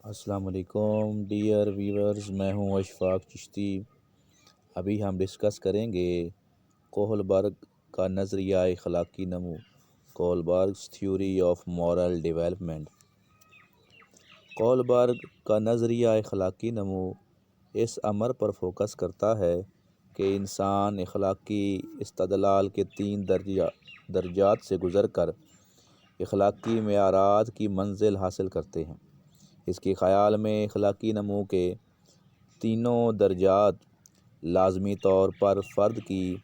السلام علیکم dear viewers, میں ہوں اشفاق چشتی۔ ابھی ہم ڈسکس کریں گے کولبرگ کا نظریہ اخلاقی نمو، Kohlberg's theory of moral development. Kohlberg کا نظریہ اخلاقی نمو اس امر پر فوکس کرتا ہے کہ انسان اخلاقی استدلال کے 3 درجات سے گزر کر اخلاقی معیارات کی منزل حاصل کرتے ہیں۔ اس کے خیال میں اخلاقی نمو کے تینوں درجات لازمی طور پر فرد کی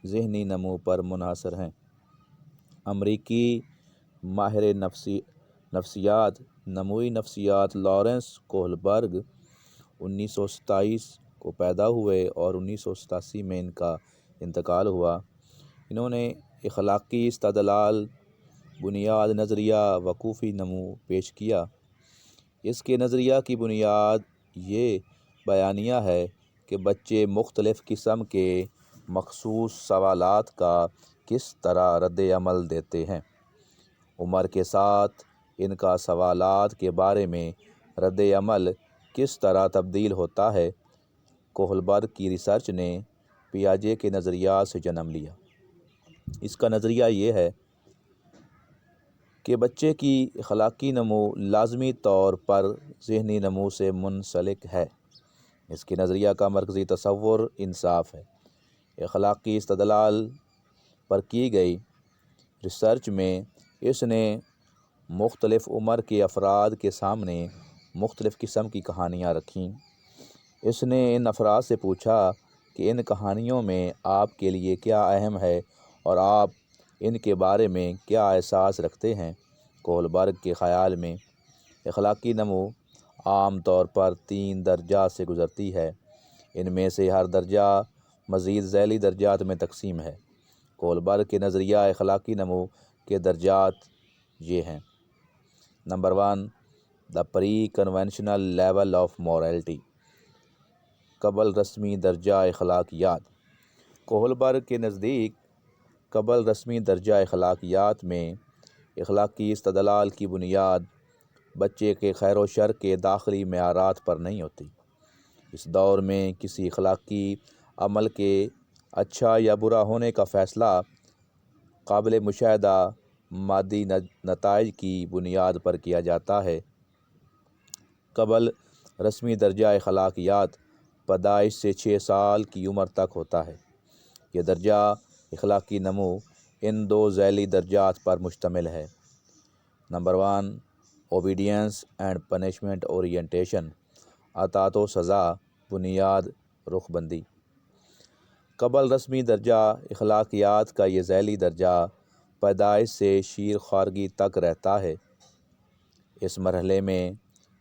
ذہنی نمو پر منحصر ہیں۔ امریکی ماہر نفسیات نموی نفسیات لارنس کولبرگ 1927 کو پیدا ہوئے اور 1987 میں ان کا انتقال ہوا۔ انہوں نے اخلاقی استدلال، بنیاد، نظریہ وقوفی نمو پیش کیا۔ اس کے نظریہ کی بنیاد یہ بیانیہ ہے کہ بچے مختلف قسم کے مخصوص سوالات کا کس طرح رد عمل دیتے ہیں۔ عمر کے ساتھ ان کا سوالات کے بارے میں رد عمل کس طرح تبدیل ہوتا ہے۔ کولبرگ کی ریسرچ نے پیاجے کے نظریات سے جنم لیا۔ اس کا نظریہ یہ ہے کہ بچے کی اخلاقی نمو لازمی طور پر ذہنی نمو سے منسلک ہے۔ اس کے نظریہ کا مرکزی تصور انصاف ہے۔ اخلاقی استدلال پر کی گئی ریسرچ میں اس نے مختلف عمر کے افراد کے سامنے مختلف قسم کی کہانیاں رکھیں۔ اس نے ان افراد سے پوچھا کہ ان کہانیوں میں آپ کے لیے کیا اہم ہے اور آپ ان کے بارے میں کیا احساس رکھتے ہیں۔ کولبرگ کے خیال میں اخلاقی نمو عام طور پر 3 درجات سے گزرتی ہے۔ ان میں سے ہر درجہ مزید ذیلی درجات میں تقسیم ہے۔ کولبرگ کے نظریہ اخلاقی نمو کے درجات یہ ہیں۔ Number 1، the pre conventional level of morality, قبل رسمی درجہ اخلاقیات۔ کولبرگ کے نزدیک قبل رسمی درجہ اخلاقیات میں اخلاقی استدلال کی بنیاد بچے کے خیر و شر کے داخلی معیارات پر نہیں ہوتی۔ اس دور میں کسی اخلاقی عمل کے اچھا یا برا ہونے کا فیصلہ قابل مشاہدہ مادی نتائج کی بنیاد پر کیا جاتا ہے۔ قبل رسمی درجہ اخلاقیات پیدائش سے 6 سال کی عمر تک ہوتا ہے۔ یہ درجہ اخلاقی نمو ان 2 ذیلی درجات پر مشتمل ہے۔ Number 1، obedience and punishment orientation, اطاعت و سزا بنیاد رخ بندی۔ قبل رسمی درجہ اخلاقیات کا یہ ذیلی درجہ پیدائش سے شیر خارگی تک رہتا ہے۔ اس مرحلے میں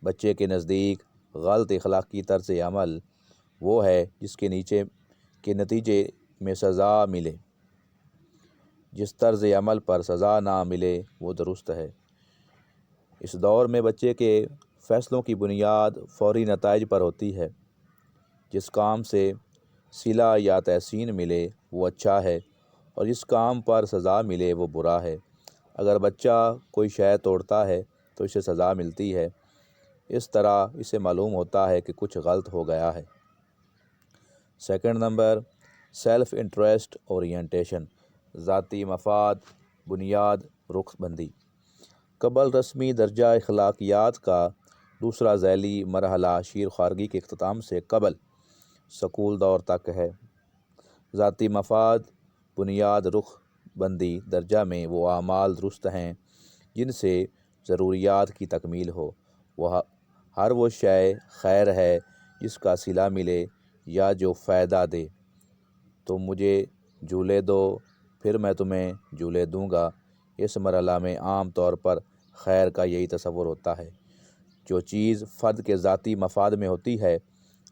بچے کے نزدیک غلط اخلاقی طرز عمل وہ ہے جس کے نتیجے میں سزا ملے۔ جس طرز عمل پر سزا نہ ملے وہ درست ہے۔ اس دور میں بچے کے فیصلوں کی بنیاد فوری نتائج پر ہوتی ہے۔ جس کام سے صلہ یا تحسین ملے وہ اچھا ہے اور جس کام پر سزا ملے وہ برا ہے۔ اگر بچہ کوئی شے توڑتا ہے تو اسے سزا ملتی ہے۔ اس طرح اسے معلوم ہوتا ہے کہ کچھ غلط ہو گیا ہے۔ Second number, self interest orientation, ذاتی مفاد بنیاد رخ بندی۔ قبل رسمی درجہ اخلاقیات کا دوسرا ذیلی مرحلہ شیر خارگی کے اختتام سے قبل سکول دور تک ہے۔ ذاتی مفاد بنیاد رخ بندی درجہ میں وہ اعمال درست ہیں جن سے ضروریات کی تکمیل ہو۔ ہر وہ شے خیر ہے جس کا صلہ ملے یا جو فائدہ دے۔ تم مجھے جھولے دو پھر میں تمہیں جھولے دوں گا۔ اس مرحلہ میں عام طور پر خیر کا یہی تصور ہوتا ہے۔ جو چیز فرد کے ذاتی مفاد میں ہوتی ہے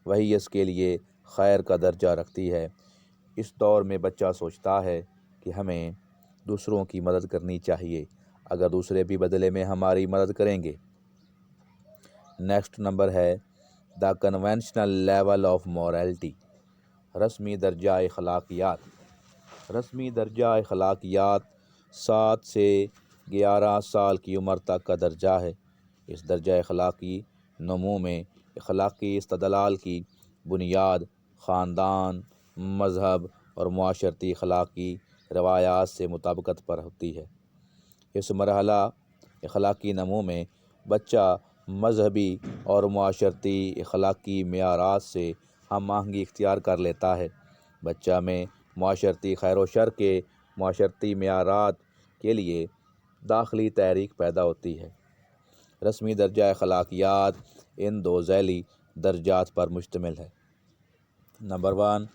وہی اس کے لیے خیر کا درجہ رکھتی ہے۔ اس دور میں بچہ سوچتا ہے کہ ہمیں دوسروں کی مدد کرنی چاہیے اگر دوسرے بھی بدلے میں ہماری مدد کریں گے۔ نیکسٹ نمبر ہے دا کنونشنل لیول آف مورالٹی، رسمی درجہ اخلاقیات۔ رسمی درجہ اخلاقیات 7 سے 11 سال کی عمر تک کا درجہ ہے۔ اس درجہ اخلاقی نمو میں اخلاقی استدلال کی بنیاد خاندان، مذہب اور معاشرتی اخلاقی روایات سے مطابقت پر ہوتی ہے۔ اس مرحلہ اخلاقی نمو میں بچہ مذہبی اور معاشرتی اخلاقی معیارات سے ہم آہنگی اختیار کر لیتا ہے۔ بچہ میں معاشرتی خیر و شر کے معاشرتی معیارات کے لیے داخلی تحریک پیدا ہوتی ہے۔ رسمی درجہ اخلاقیات ان دو ذیلی درجات پر مشتمل ہے۔ Number 1،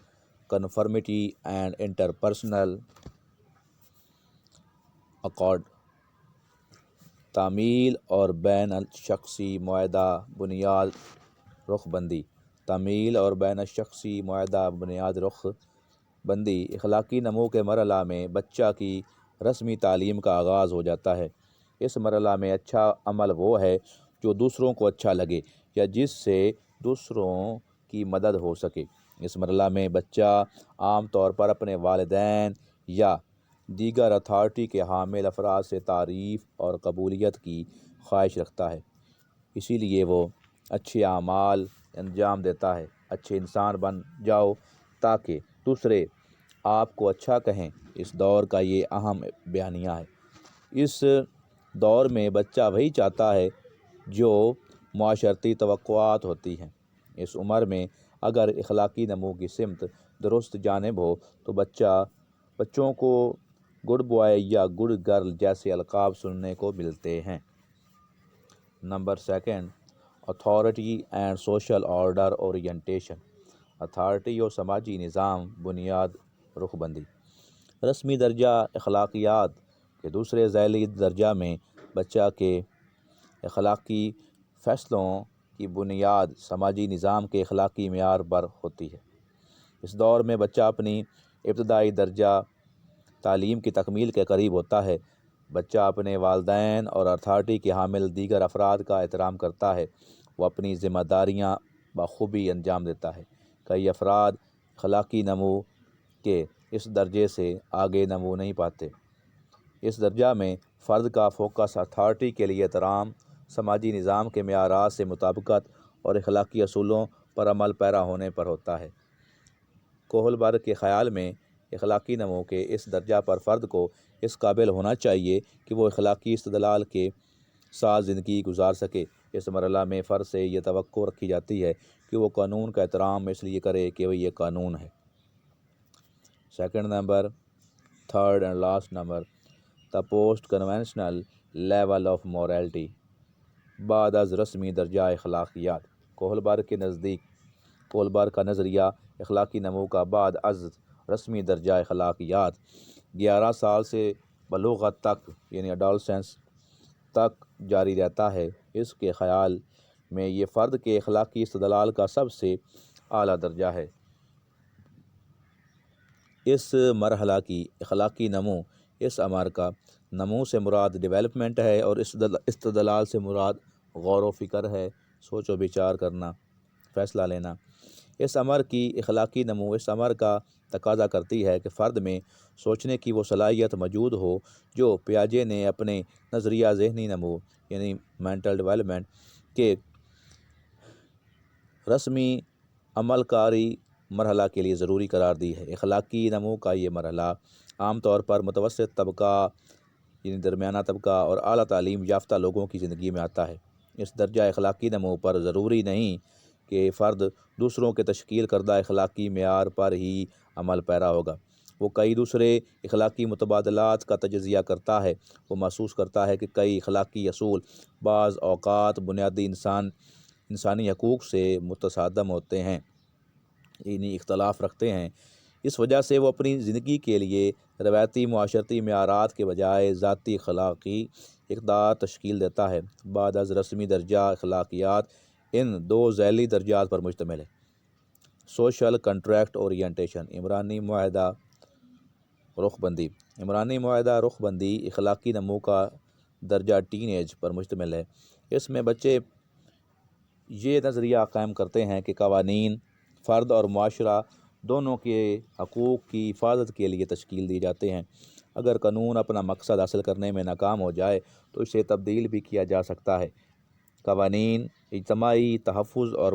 conformity and interpersonal accord, تعمیل اور بین الشخصی معاہدہ بنیاد رخ بندی۔ تعمیل اور بین الشخصی معاہدہ بنیاد رخ بندی اخلاقی نمو کے مرحلہ میں بچہ کی رسمی تعلیم کا آغاز ہو جاتا ہے۔ اس مرحلہ میں اچھا عمل وہ ہے جو دوسروں کو اچھا لگے یا جس سے دوسروں کی مدد ہو سکے۔ اس مرحلہ میں بچہ عام طور پر اپنے والدین یا دیگر اتھارٹی کے حامل افراد سے تعریف اور قبولیت کی خواہش رکھتا ہے، اسی لیے وہ اچھے اعمال انجام دیتا ہے۔ اچھے انسان بن جاؤ تاکہ دوسرے آپ کو اچھا کہیں، اس دور کا یہ اہم بیانیہ ہے۔ اس دور میں بچہ وہی چاہتا ہے جو معاشرتی توقعات ہوتی ہیں۔ اس عمر میں اگر اخلاقی نمو کی سمت درست جانب ہو تو بچوں کو گڈ بوائے یا گڈ گرل جیسے القاب سننے کو ملتے ہیں۔ Number 2، authority and social order orientation, authority اور سماجی نظام بنیاد رخ بندی۔ رسمی درجہ اخلاقیات کے دوسرے ذیلی درجہ میں بچہ کے اخلاقی فیصلوں کی بنیاد سماجی نظام کے اخلاقی معیار پر ہوتی ہے۔ اس دور میں بچہ اپنی ابتدائی درجہ تعلیم کی تکمیل کے قریب ہوتا ہے۔ بچہ اپنے والدین اور اتھارٹی کے حامل دیگر افراد کا احترام کرتا ہے، وہ اپنی ذمہ داریاں بخوبی انجام دیتا ہے۔ کئی افراد اخلاقی نمو کے اس درجے سے آگے نمو نہیں پاتے۔ اس درجہ میں فرد کا فوکس اتھارٹی کے لیے احترام، سماجی نظام کے معیارات سے مطابقت اور اخلاقی اصولوں پر عمل پیرا ہونے پر ہوتا ہے۔ کوہلبرگ کے خیال میں اخلاقی نمو کے اس درجہ پر فرد کو اس قابل ہونا چاہیے کہ وہ اخلاقی استدلال کے ساتھ زندگی گزار سکے۔ اس مرحلہ میں فرد سے یہ توقع رکھی جاتی ہے کہ وہ قانون کا احترام اس لیے کرے کہ وہ یہ قانون ہے۔ Second number, third and last number, the post conventional level of morality, بعد از رسمی درجہ اخلاقیات۔ کوہلبرگ کا نظریہ اخلاقی نمو کا بعد از رسمی درجہ اخلاقیات 11 سال سے بلوغت تک یعنی اڈالسنس تک جاری رہتا ہے۔ اس کے خیال میں یہ فرد کے اخلاقی استدلال کا سب سے اعلیٰ درجہ ہے۔ اس مرحلہ کی اخلاقی نمو، اس عمر کا نمو سے مراد ڈیولپمنٹ ہے اور استدلال سے مراد غور و فکر ہے، سوچ و بچار کرنا، فیصلہ لینا۔ اس عمر کی اخلاقی نمو اس عمر کا تقاضا کرتی ہے کہ فرد میں سوچنے کی وہ صلاحیت موجود ہو جو پیاجے نے اپنے نظریہ ذہنی نمو یعنی مینٹل ڈیولپمنٹ کے رسمی عمل کاری مرحلہ کے لیے ضروری قرار دی ہے۔ اخلاقی نمو کا یہ مرحلہ عام طور پر متوسط طبقہ یعنی درمیانہ طبقہ اور اعلیٰ تعلیم یافتہ لوگوں کی زندگی میں آتا ہے۔ اس درجہ اخلاقی نمو پر ضروری نہیں کہ فرد دوسروں کے تشکیل کردہ اخلاقی معیار پر ہی عمل پیرا ہوگا۔ وہ کئی دوسرے اخلاقی متبادلات کا تجزیہ کرتا ہے۔ وہ محسوس کرتا ہے کہ کئی اخلاقی اصول بعض اوقات بنیادی انسانی حقوق سے متصادم ہوتے ہیں، یعنی اختلاف رکھتے ہیں۔ اس وجہ سے وہ اپنی زندگی کے لیے روایتی معاشرتی معیارات کے بجائے ذاتی اخلاقی اقدار تشکیل دیتا ہے۔ بعد از رسمی درجہ اخلاقیات ان دو ذیلی درجات پر مشتمل ہے۔ سوشل کنٹریکٹ اورینٹیشن، عمرانی معاہدہ رخ بندی۔ عمرانی معاہدہ رخ بندی اخلاقی نمو کا درجہ ٹین ایج پر مشتمل ہے۔ اس میں بچے یہ نظریہ قائم کرتے ہیں کہ قوانین فرد اور معاشرہ دونوں کے حقوق کی حفاظت کے لیے تشکیل دی جاتے ہیں۔ اگر قانون اپنا مقصد حاصل کرنے میں ناکام ہو جائے تو اسے تبدیل بھی کیا جا سکتا ہے۔ قوانین اجتماعی تحفظ اور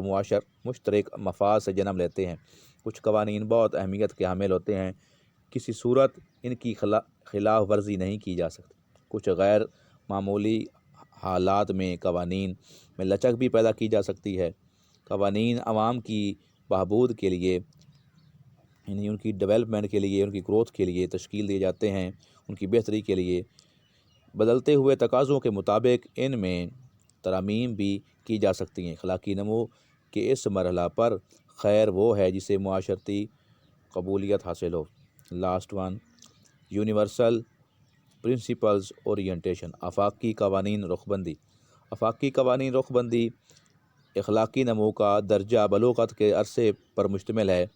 مشترک مفاد سے جنم لیتے ہیں۔ کچھ قوانین بہت اہمیت کے حامل ہوتے ہیں، کسی صورت ان کی خلاف ورزی نہیں کی جا سکتی۔ کچھ غیر معمولی حالات میں قوانین میں لچک بھی پیدا کی جا سکتی ہے۔ قوانین عوام کی بہبود کے لیے، یعنی ان کی ڈیولپمنٹ کے لیے، ان کی گروتھ کے لیے تشکیل دیے جاتے ہیں، ان کی بہتری کے لیے۔ بدلتے ہوئے تقاضوں کے مطابق ان میں ترامیم بھی کی جا سکتی ہیں۔ اخلاقی نمو کے اس مرحلہ پر خیر وہ ہے جسے معاشرتی قبولیت حاصل ہو۔ Last one, universal principles orientation, آفاقی قوانین رخ بندی۔ آفاقی قوانین رخ بندی اخلاقی نمو کا درجہ بلوغت کے عرصے پر مشتمل ہے۔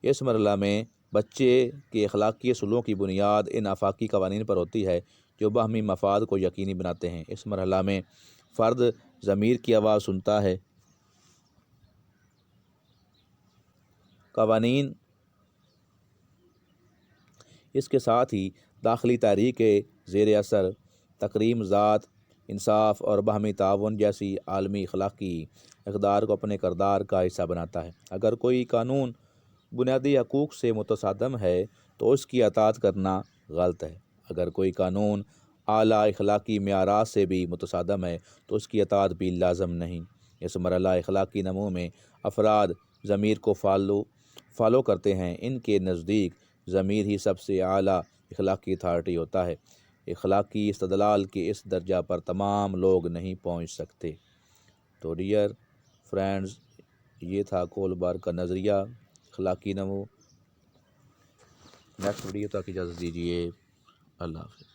اس مرحلہ میں بچے کے اخلاقی اصولوں کی بنیاد ان آفاقی قوانین پر ہوتی ہے جو باہمی مفاد کو یقینی بناتے ہیں۔ اس مرحلہ میں فرد ضمیر کی آواز سنتا ہے، قوانین اس کے ساتھ ہی داخلی تحریک کے زیر اثر تکریم ذات، انصاف اور باہمی تعاون جیسی عالمی اخلاقی اقدار کو اپنے کردار کا حصہ بناتا ہے۔ اگر کوئی قانون بنیادی حقوق سے متصادم ہے تو اس کی اطاعت کرنا غلط ہے۔ اگر کوئی قانون اعلیٰ اخلاقی معیارات سے بھی متصادم ہے تو اس کی اطاعت بھی لازم نہیں۔ اس مرحلہ اخلاقی نمو میں افراد ضمیر کو فالو کرتے ہیں۔ ان کے نزدیک ضمیر ہی سب سے اعلیٰ اخلاقی اتھارٹی ہوتا ہے۔ اخلاقی استدلال کے اس درجہ پر تمام لوگ نہیں پہنچ سکتے۔ تو ڈیئر فرینڈز، یہ تھا کولبر کا نظریہ اخلاقی نمو۔ نیکسٹ ویڈیو تک اجازت دیجیے۔ اللہ حافظ۔